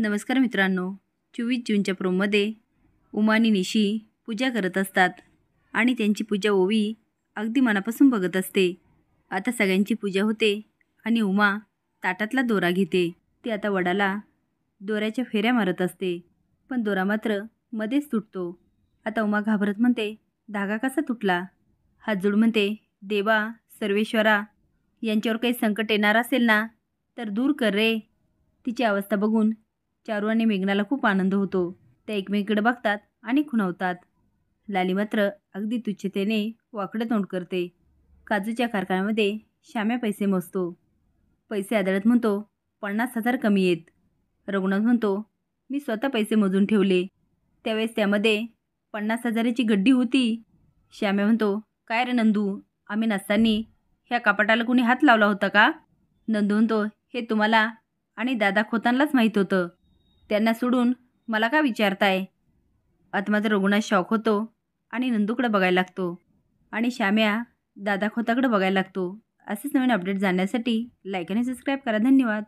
नमस्कार मित्रांनो, 24 जूनच्या प्रोममध्ये उमा आणि निशी पूजा करत असतात आणि त्यांची पूजा ओवी अगदी मनापासून बघत असते. आता सगळ्यांची पूजा होते आणि उमा ताटातला दोरा घेते. ती आता वडाला दोऱ्याच्या फेऱ्या मारत असते, पण दोरा मात्र मध्येच तुटतो. आता उमा घाबरत म्हणते, धागा कसा तुटला? हात जोड म्हणते, देवा सर्वेश्वरा, यांच्यावर काही संकट येणार असेल ना तर दूर कर रे. तिची अवस्था बघून चारू आणि मेघनाला खूप आनंद होतो. त्या एकमेकीकडे बघतात आणि खुणावतात. लाली मात्र अगदी तुच्छतेने वाकडं तोंड करते. काजूच्या कारखान्यामध्ये श्याम्या पैसे मोजतो. पैसे आदळत म्हणतो, 50,000 कमी आहेत. रघुनाथ म्हणतो, मी स्वतः पैसे मोजून ठेवले, त्यावेळेस त्यामध्ये 50,000ची गड्डी होती. श्याम्या म्हणतो, काय रे नंदू, आम्ही नसताना ह्या कपाटाला कुणी हात लावला होता का? नंदू म्हणतो, हे तुम्हाला आणि दादा खोतांनाच माहीत होतं, त्यांना सोडून मला का विचारताय? आता मात्र रघुनाथ शॉक होतो आणि नंदूकडे बघायला लागतो आणि श्याम्या दादा खोताकडे बघायला लागतो. असेच नवीन अपडेट जाणण्यासाठी लाईक आणि सबस्क्राईब करा. धन्यवाद.